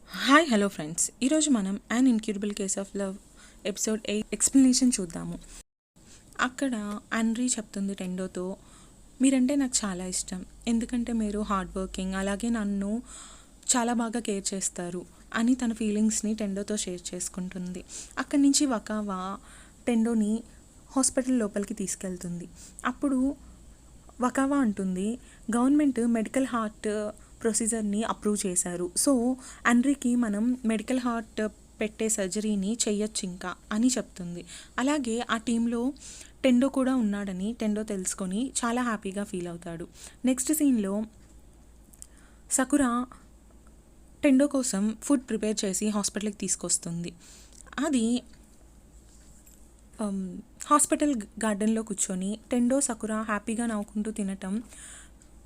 Hi hello friends, ఈరోజు మనం an incurable case of love episode 8 explanation చూద్దాము. అక్కడ ఆండ్రీ చెప్తుంది టెండోతో, మీరంటే నాకు చాలా ఇష్టం, ఎందుకంటే మీరు హార్డ్ వర్కింగ్, అలాగే నన్ను చాలా బాగా కేర్ చేస్తారు అని తన ఫీలింగ్స్ని టెండోతో షేర్ చేసుకుంటుంది. అక్కడి నుంచి వకావా టెండోని హాస్పిటల్ లోపలికి తీసుకెళ్తుంది. అప్పుడు వకావా అంటుంది, గవర్నమెంట్ మెడికల్ హార్ట్ ప్రొసీజర్ని అప్రూవ్ చేశారు, సో ఆండ్రీకి మనం మెడికల్ హార్ట్ పెట్టే సర్జరీని చెయ్యొచ్చు ఇంకా అని చెప్తుంది. అలాగే ఆ టీంలో టెండో కూడా ఉన్నాడని టెండో తెలుసుకొని చాలా హ్యాపీగా ఫీల్ అవుతాడు. నెక్స్ట్ సీన్లో సకురా టెండో కోసం ఫుడ్ ప్రిపేర్ చేసి హాస్పిటల్కి తీసుకొస్తుంది. అది హాస్పిటల్ గార్డెన్లో కూర్చొని టెండో సకురా హ్యాపీగా నవ్వుకుంటూ తినటం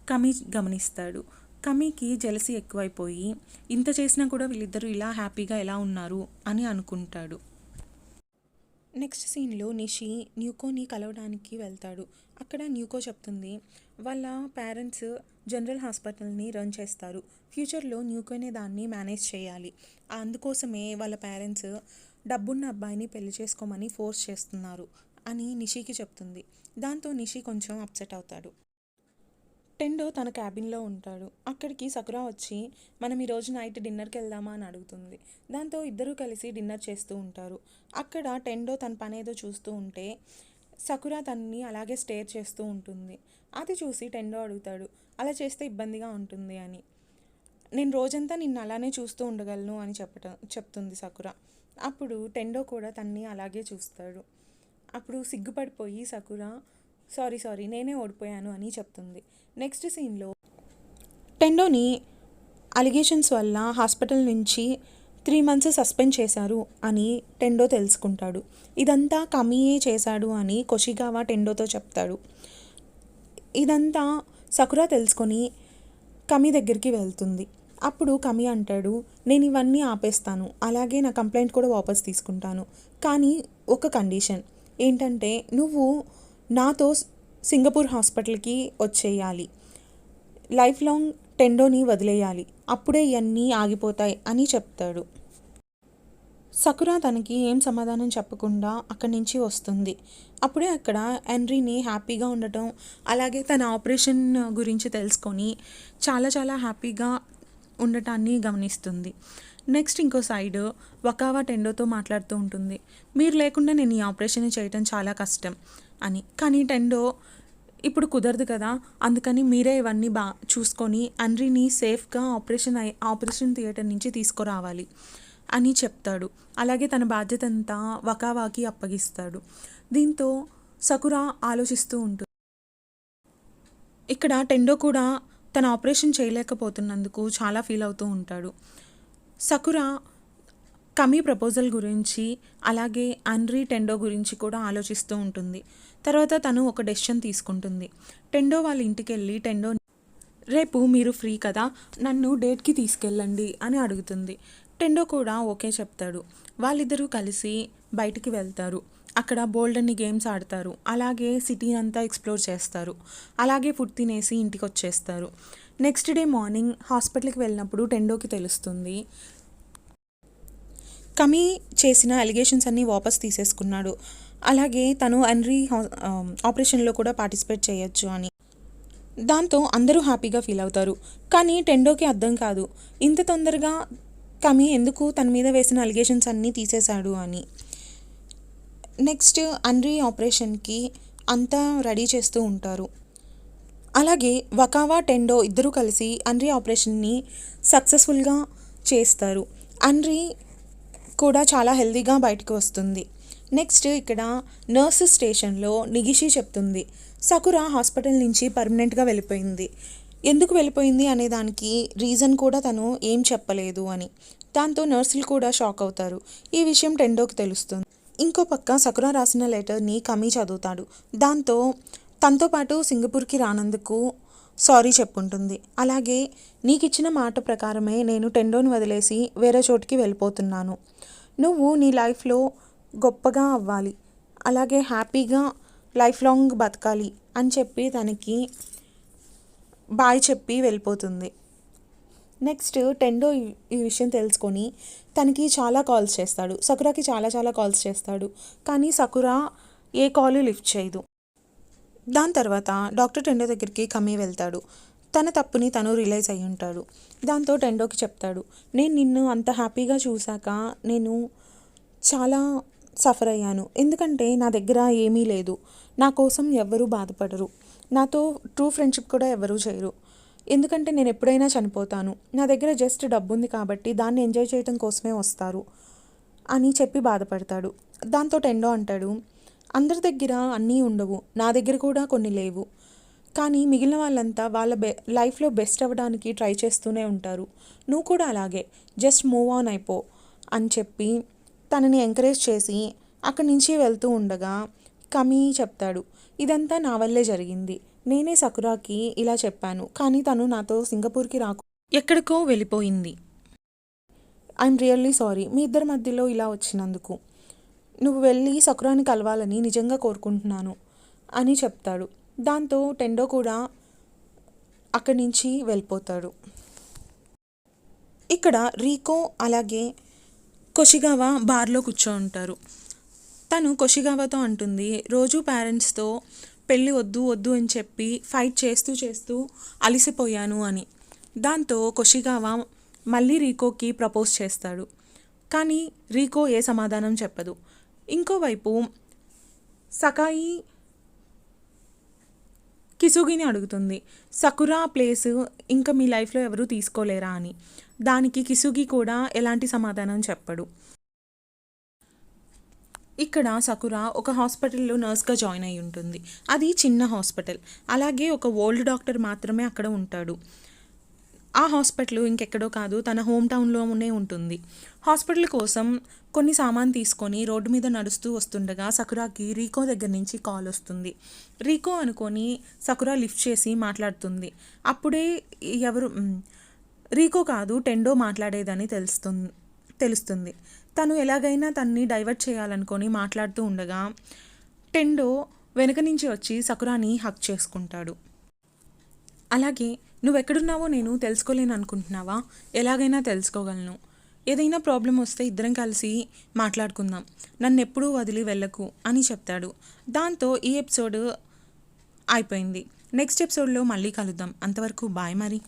కమీ గమనిస్తాడు. కమీకి జెలసీ ఎక్కువైపోయి ఇంత చేసినా కూడా వీళ్ళిద్దరూ ఇలా హ్యాపీగా ఎలా ఉన్నారు అని అనుకుంటాడు. నెక్స్ట్ సీన్లో నిషి న్యూకోని కలవడానికి వెళ్తాడు. అక్కడ న్యూకో చెప్తుంది, వాళ్ళ పేరెంట్స్ జనరల్ హాస్పిటల్ని రన్ చేస్తారు, ఫ్యూచర్లో న్యూకోనే దాన్ని మేనేజ్ చేయాలి, అందుకోసమే వాళ్ళ పేరెంట్స్ డబ్బున్న అబ్బాయిని పెళ్లి చేసుకోమని ఫోర్స్ చేస్తున్నారు అని నిషికి చెప్తుంది. దాంతో నిషి కొంచెం అప్సెట్ అవుతాడు. టెండో తన క్యాబిన్లో ఉంటాడు. అక్కడికి సకురా వచ్చి మనం ఈరోజు నైట్ డిన్నర్కి వెళ్దామా అని అడుగుతుంది. దాంతో ఇద్దరూ కలిసి డిన్నర్ చేస్తూ ఉంటారు. అక్కడ టెండో తన పని ఏదో చూస్తూ ఉంటే సకురా తనని అలాగే స్టేర్ చేస్తూ ఉంటుంది. అది చూసి టెండో అడుగుతాడు, అలా చేస్తే ఇబ్బందిగా ఉంటుంది అని. నేను రోజంతా నిన్ను అలానే చూస్తూ ఉండగలను అని చెప్తుంది సకురా. అప్పుడు టెండో కూడా తన్ని అలాగే చూస్తాడు. అప్పుడు సిగ్గుపడిపోయి సకురా సారీ నేనే ఓడిపోయాను అని చెప్తుంది. నెక్స్ట్ సీన్లో టెండోని అలిగేషన్స్ వల్ల హాస్పిటల్ నుంచి 3 months సస్పెండ్ చేశారు అని టెండో తెలుసుకుంటాడు. ఇదంతా కమీయే చేశాడు అని కొషిగావా టెండోతో చెప్తాడు. ఇదంతా సకురా తెలుసుకొని కమీ దగ్గరికి వెళ్తుంది. అప్పుడు కమీ అంటాడు, నేను ఇవన్నీ ఆపేస్తాను, అలాగే నా కంప్లైంట్ కూడా వాపస్ తీసుకుంటాను, కానీ ఒక కండిషన్ ఏంటంటే నువ్వు నాతో సింగపూర్ హాస్పిటల్కి వచ్చేయాలి, లైఫ్ లాంగ్ టెండోని వదిలేయాలి, అప్పుడే ఇవన్నీ ఆగిపోతాయి అని చెప్తాడు. సకురా తనకి ఏం సమాధానం చెప్పకుండా అక్కడి నుంచి వస్తుంది. అప్పుడే అక్కడ ఆండ్రీని హ్యాపీగా ఉండటం, అలాగే తన ఆపరేషన్ గురించి తెలుసుకొని చాలా చాలా హ్యాపీగా ఉండటాన్ని గమనిస్తుంది. నెక్స్ట్ ఇంకో సైడ్ వకావా టెండోతో మాట్లాడుతూ ఉంటుంది, మీరు లేకుండా నేను ఈ ఆపరేషన్ చేయటం చాలా కష్టం అని. కానీ టెండో ఇప్పుడు కుదరదు కదా, అందుకని మీరే ఇవన్నీ చూసుకొని ఆండ్రీని సేఫ్గా ఆపరేషన్ థియేటర్ నుంచి తీసుకురావాలి అని చెప్తాడు. అలాగే తన బాధ్యత అంతా వకావాకి అప్పగిస్తాడు. దీంతో సకురా ఆలోచిస్తూ ఉంటుంది. ఇక్కడ టెండో కూడా తన ఆపరేషన్ చేయలేకపోతున్నందుకు చాలా ఫీల్ అవుతూ ఉంటాడు. సకురా కమీ ప్రపోజల్ గురించి, అలాగే ఆండ్రీ టెండో గురించి కూడా ఆలోచిస్తూ ఉంటుంది. తర్వాత తను ఒక డెసిషన్ తీసుకుంటుంది. టెండో వాళ్ళ ఇంటికి వెళ్ళి టెండో, రేపు మీరు ఫ్రీ కదా, నన్ను డేట్కి తీసుకెళ్ళండి అని అడుగుతుంది. టెండో కూడా ఓకే చెప్తాడు. వాళ్ళిద్దరూ కలిసి బయటికి వెళ్తారు. అక్కడ బోల్డన్ని గేమ్స్ ఆడతారు, అలాగే సిటీ అంతా ఎక్స్ప్లోర్ చేస్తారు, అలాగే ఫుడ్ తినేసి ఇంటికి వచ్చేస్తారు. నెక్స్ట్ డే మార్నింగ్ హాస్పిటల్కి వెళ్ళినప్పుడు టెండోకి తెలుస్తుంది కమీ చేసిన అలిగేషన్స్ అన్నీ వాపస్ తీసేసుకున్నాడు, అలాగే తను ఆండ్రీ ఆపరేషన్లో కూడా పార్టిసిపేట్ చేయొచ్చు అని. దాంతో అందరూ హ్యాపీగా ఫీల్ అవుతారు. కానీ టెండోకి అర్థం కాదు, ఇంత తొందరగా కమీ ఎందుకు తన మీద వేసిన అలిగేషన్స్ అన్నీ తీసేశాడు అని. నెక్స్ట్ ఆండ్రీ ఆపరేషన్కి అంతా రెడీ చేస్తూ ఉంటారు. అలాగే వకావా టెండో ఇద్దరూ కలిసి ఆండ్రీ ఆపరేషన్ని సక్సెస్ఫుల్గా చేస్తారు. ఆండ్రీ కూడా చాలా హెల్తీగా బయటకు వస్తుంది. నెక్స్ట్ ఇక్కడ నర్సు స్టేషన్లో నిగిషి చెప్తుంది, సకురా హాస్పిటల్ నుంచి పర్మనెంట్గా వెళ్ళిపోయింది, ఎందుకు వెళ్ళిపోయింది అనే దానికి రీజన్ కూడా తను ఏం చెప్పలేదు అని. దాంతో నర్సులు కూడా షాక్ అవుతారు. ఈ విషయం టెండోకి తెలుస్తుంది. ఇంకో పక్క సకురా రాసిన లెటర్ని కమీ చదువుతాడు. దాంతో తనతో పాటు సింగపూర్కి రానందుకు సారీ చెప్పుంటుంది. అలాగే నీకు ఇచ్చిన మాట ప్రకారమే నేను టెండోని వదిలేసి వేరే చోటుకి వెళ్ళిపోతున్నాను, నువ్వు నీ లైఫ్లో గొప్పగా అవ్వాలి, అలాగే హ్యాపీగా లైఫ్ లాంగ్ బతకాలి అని చెప్పి తనకి బాయ్ చెప్పి వెళ్ళిపోతుంది. నెక్స్ట్ టెండో ఈ విషయం తెలుసుకొని తనకి చాలా కాల్స్ చేస్తాడు, సకురాకి చాలా చాలా కాల్స్ చేస్తాడు. కానీ సకురా ఏ కాల్ లిఫ్ట్ చేయదు. దాని తర్వాత డాక్టర్ టెండో దగ్గరికి కమీ వెళ్తాడు. తన తప్పుని తను రియలైజ్ అయి ఉంటాడు. దాంతో టెండోకి చెప్తాడు, నేను నిన్ను అంత హ్యాపీగా చూశాక నేను చాలా సఫర్ అయ్యాను. ఎందుకంటే నా దగ్గర ఏమీ లేదు, నా కోసం ఎవ్వరూ బాధపడరు, నాతో ట్రూ ఫ్రెండ్షిప్ కూడా ఎవరూ చేయరు. ఎందుకంటే నేను ఎప్పుడైనా చనిపోతాను, నా దగ్గర జస్ట్ డబ్బు ఉంది కాబట్టి దాన్ని ఎంజాయ్ చేయడం కోసమే వస్తారు అని చెప్పి బాధపడతాడు. దాంతో టెండో అంటాడు, అందరి దగ్గర అన్నీ ఉండవు, నా దగ్గర కూడా కొన్ని లేవు, కానీ మిగిలిన వాళ్ళంతా వాళ్ళ లైఫ్లో బెస్ట్ అవ్వడానికి ట్రై చేస్తూనే ఉంటారు, నువ్వు కూడా అలాగే జస్ట్ మూవ్ ఆన్ అయిపో అని చెప్పి తనని ఎంకరేజ్ చేసి అక్కడి నుంచి వెళ్తూ ఉండగా కమీ చెప్తాడు, ఇదంతా నా వల్లే జరిగింది, నేనే సకురాకి ఇలా చెప్పాను, కానీ తను నాతో సింగపూర్కి ఎక్కడికో వెళ్ళిపోయింది. ఐఎమ్ రియల్లీ సారీ మీ ఇద్దరి మధ్యలో ఇలా వచ్చినందుకు, నువ్వు వెళ్ళి సకురాని కలవాలని నిజంగా కోరుకుంటున్నాను అని చెప్తాడు. దాంతో టెండో కూడా అక్కడి నుంచి వెళ్ళిపోతాడు. ఇక్కడ రీకో అలాగే కొషిగావా బార్లో కూర్చో ఉంటారు. తను కొషిగావాతో అంటుంది, రోజు పేరెంట్స్తో పెళ్ళి వద్దు వద్దు అని చెప్పి ఫైట్ చేస్తూ చేస్తూ అలిసిపోయాను అని. దాంతో కొషిగావా మళ్ళీ రీకోకి ప్రపోజ్ చేస్తాడు. కానీ రీకో ఏ సమాధానం చెప్పదు. ఇంకోవైపు సకాయి కిసుగిని అడుగుతుంది, సకురా ప్లేస్ ఇంకా మీ లైఫ్లో ఎవరూ తీసుకోలేరా అని. దానికి కిసుగి కూడా ఎలాంటి సమాధానం చెప్పడు. ఇక్కడ సకురా ఒక హాస్పిటల్లో నర్స్గా జాయిన్ అయి ఉంటుంది. అది చిన్న హాస్పిటల్. అలాగే ఒక ఓల్డ్ డాక్టర్ మాత్రమే అక్కడ ఉంటాడు. ఆ హాస్పిటల్ ఇంకెక్కడో కాదు, తన హోమ్ టౌన్లోనే ఉంటుంది. హాస్పిటల్ కోసం కొన్ని సామాన్ తీసుకొని రోడ్డు మీద నడుస్తూ వస్తుండగా సకురాకి రీకో దగ్గర నుంచి కాల్ వస్తుంది. రీకో అనుకొని సకురా లిఫ్ట్ చేసి మాట్లాడుతుంది. అప్పుడే ఎవరు రీకో కాదు టెండో మాట్లాడేదని తెలుస్తుంది. తను ఎలాగైనా తన్ని డైవర్ట్ చేయాలనుకొని మాట్లాడుతూ ఉండగా టెండో వెనక నుంచి వచ్చి సకురాని హక్ చేసుకుంటాడు. అలాగే నువ్వెక్కడున్నావో నేను తెలుసుకోలేను అనుకుంటున్నావా, ఎలాగైనా తెలుసుకోగలను, ఏదైనా ప్రాబ్లం వస్తే ఇద్దరం కలిసి మాట్లాడుకుందాం, నన్ను ఎప్పుడూ వదిలి వెళ్ళకు అని చెప్తాడు. దాంతో ఈ ఎపిసోడ్ అయిపోయింది. నెక్స్ట్ ఎపిసోడ్లో మళ్ళీ కలుద్దాం. అంతవరకు బాయ్ మరి.